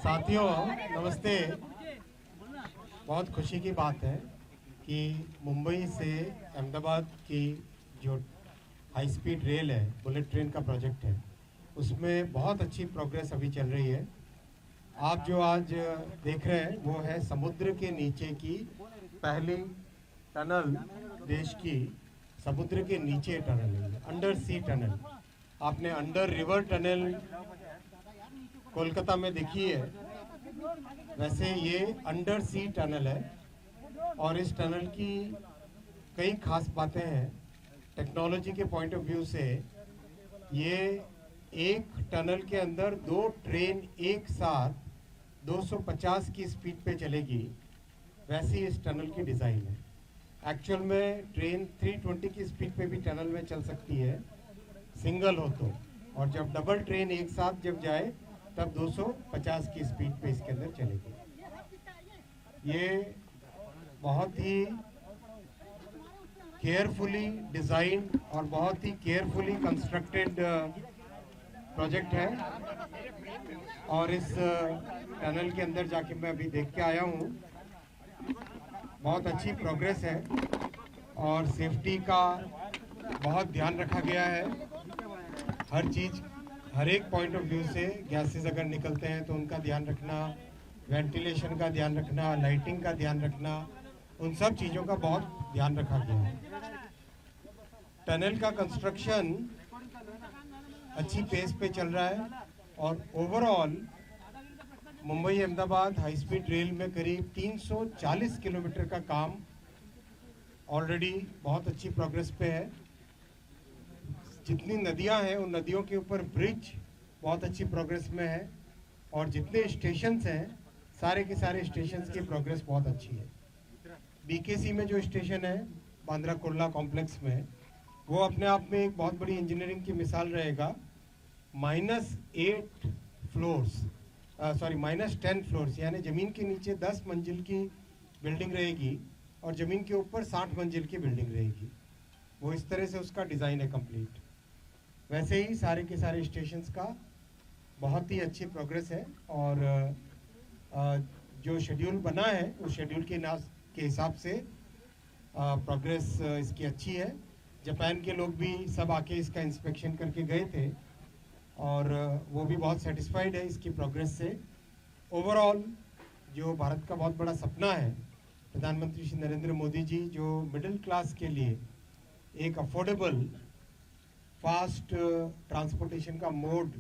साथियों नमस्ते। बहुत खुशी की बात है कि मुंबई से अहमदाबाद की जो हाई स्पीड रेल है, बुलेट ट्रेन का प्रोजेक्ट है, उसमें बहुत अच्छी प्रोग्रेस अभी चल रही है। आप जो आज देख रहे हैं वो है समुद्र के नीचे की पहली टनल, देश की समुद्र के नीचे टनल है, अंडर सी टनल। आपने अंडर रिवर टनल कोलकाता में देखी है, वैसे ये अंडर सी टनल है और इस टनल की कई खास बातें हैं। टेक्नोलॉजी के पॉइंट ऑफ व्यू से ये एक टनल के अंदर दो ट्रेन एक साथ 250 की स्पीड पे चलेगी, वैसी इस टनल की डिज़ाइन है। एक्चुअल में ट्रेन 320 की स्पीड पे भी टनल में चल सकती है सिंगल हो तो, और जब डबल ट्रेन एक साथ जब जाए तब 250 की स्पीड पे इसके अंदर चलेगी। ये बहुत ही केयरफुली डिज़ाइन और बहुत ही केयरफुली कंस्ट्रक्टेड प्रोजेक्ट है और इस टनल के अंदर जाके मैं अभी देख के आया हूँ। बहुत अच्छी प्रोग्रेस है और सेफ्टी का बहुत ध्यान रखा गया है। हर चीज़, हर एक पॉइंट ऑफ व्यू से गैसेस अगर निकलते हैं तो उनका ध्यान रखना, वेंटिलेशन का ध्यान रखना, लाइटिंग का ध्यान रखना, उन सब चीज़ों का बहुत ध्यान रखा गया है। टनल का कंस्ट्रक्शन अच्छी पेस पे चल रहा है और overall Mumbai Ahmedabad high speed rail में करीब 340 किलोमीटर का काम ऑलरेडी बहुत अच्छी प्रोग्रेस पे है। जितनी नदियां हैं उन नदियों के ऊपर ब्रिज बहुत अच्छी प्रोग्रेस में है और जितने स्टेशंस हैं सारे के सारे स्टेशंस की प्रोग्रेस बहुत अच्छी है। बीकेसी में जो स्टेशन है बांद्रा कुर्ला कॉम्प्लेक्स में, वो अपने आप में एक बहुत बड़ी इंजीनियरिंग की मिसाल रहेगा। -8 फ्लोर्स, -10 फ्लोर्स, यानी ज़मीन के नीचे 10 मंजिल की बिल्डिंग रहेगी और ज़मीन के ऊपर 60 मंजिल की बिल्डिंग रहेगी। वो इस तरह से उसका डिज़ाइन है कंप्लीट। वैसे ही सारे के सारे स्टेशंस का बहुत ही अच्छी प्रोग्रेस है और जो शेड्यूल बना है उस शेड्यूल के हिसाब से प्रोग्रेस इसकी अच्छी है। जापान के लोग भी सब आके इसका इंस्पेक्शन करके गए थे और वो भी बहुत सेटिस्फाइड है इसकी प्रोग्रेस से। ओवरऑल जो भारत का बहुत बड़ा सपना है, प्रधानमंत्री श्री नरेंद्र मोदी जी जो मिडिल क्लास के लिए एक अफोर्डेबल फास्ट ट्रांसपोर्टेशन का मोड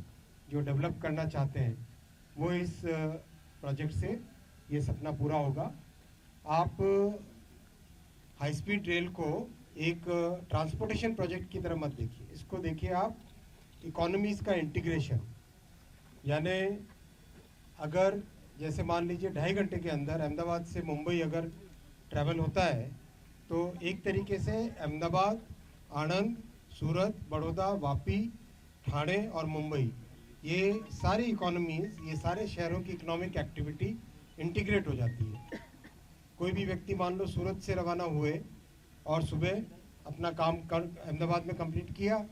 जो डेवलप करना चाहते हैं, वो इस प्रोजेक्ट से ये सपना पूरा होगा। आप हाई स्पीड रेल को एक ट्रांसपोर्टेशन प्रोजेक्ट की तरह मत देखिए, इसको देखिए आप इकोनॉमीज़ का इंटीग्रेशन। यानी अगर जैसे मान लीजिए 2.5 घंटे के अंदर अहमदाबाद से मुंबई अगर ट्रैवल होता है तो एक तरीके से अहमदाबाद, आणंद, सूरत, बड़ौदा, वापी, ठाणे और मुंबई, ये सारी इकोनॉमीज़, ये सारे शहरों की इकोनॉमिक एक्टिविटी इंटीग्रेट हो जाती है। कोई भी व्यक्ति मान लो सूरत से रवाना हुए और सुबह अपना काम अहमदाबाद में कंप्लीट किया,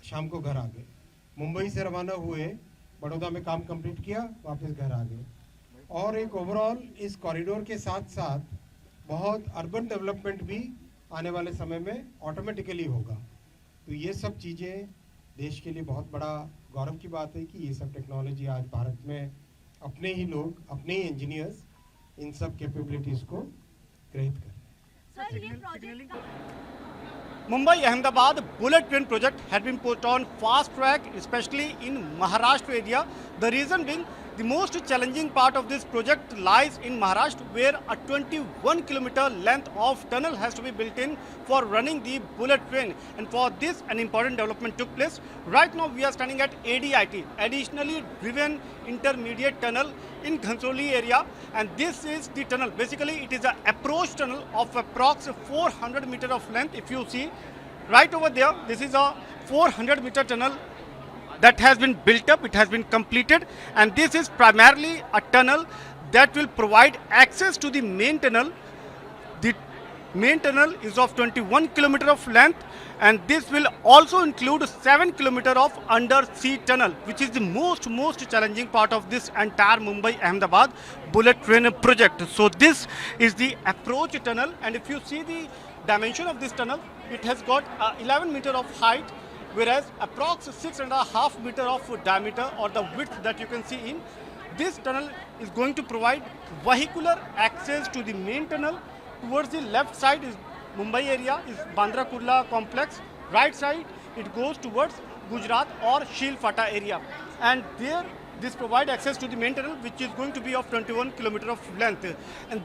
शाम को घर आ गए। मुंबई से रवाना हुए, बड़ौदा में काम कंप्लीट किया, वापस घर आ गए। और एक ओवरऑल इस कॉरिडोर के साथ साथ बहुत अर्बन डेवलपमेंट भी आने वाले समय में ऑटोमेटिकली होगा। तो ये सब चीज़ें देश के लिए बहुत बड़ा गौरव की बात है कि ये सब टेक्नोलॉजी आज भारत में अपने ही लोग, अपने ही इंजीनियर्स इन सब कैपेबिलिटीज़ को ग्रहित करें। Mumbai Ahmedabad bullet train project had been put on fast track, especially in Maharashtra area. The reason being, the most challenging part of this project lies in Maharashtra, where a 21-kilometer length of tunnel has to be built in for running the bullet train. And for this, an important development took place. Right now, we are standing at ADIT, Additionally Driven Intermediate Tunnel in Ghansoli area. And this is the tunnel. Basically, it is an approach tunnel of approx 400 meter of length. If you see right over there, this is a 400-meter tunnel that has been built up, it has been completed, and this is primarily a tunnel that will provide access to the main tunnel. The main tunnel is of 21 kilometer of length, and this will also include 7 kilometer of undersea tunnel, which is the most challenging part of this entire Mumbai Ahmedabad bullet train project. So this is the approach tunnel, and if you see the dimension of this tunnel, it has got 11 meter of height, whereas approx 6.5 meter of diameter, or the width that you can see in this tunnel, is going to provide vehicular access to the main tunnel. Towards the left side is Mumbai area, is Bandra Kurla complex. Right side it goes towards Gujarat or Shil Fata area, and there this provide access to the main tunnel, which is going to be of 21 kilometer of length. And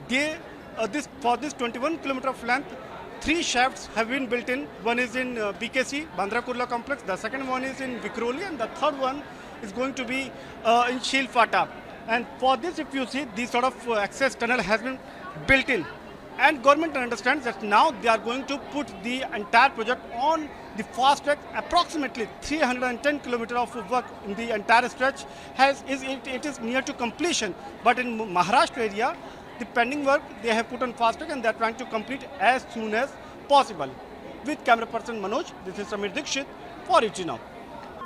for this 21 kilometer of length, 3 shafts have been built in. One is in BKC, Bandra Kurla complex. The second one is in Vikhroli, and the third one is going to be in Shil Fata. And for this, if you see, this sort of access tunnel has been built in. And government understands that now they are going to put the entire project on the fast track. Approximately 310 kilometer of work in the entire stretch it is near to completion. But in Maharashtra area, the pending work they have put on fast track, and they are trying to complete as soon as possible. With camera person Manoj, this is Samir Dikshit for ET Now.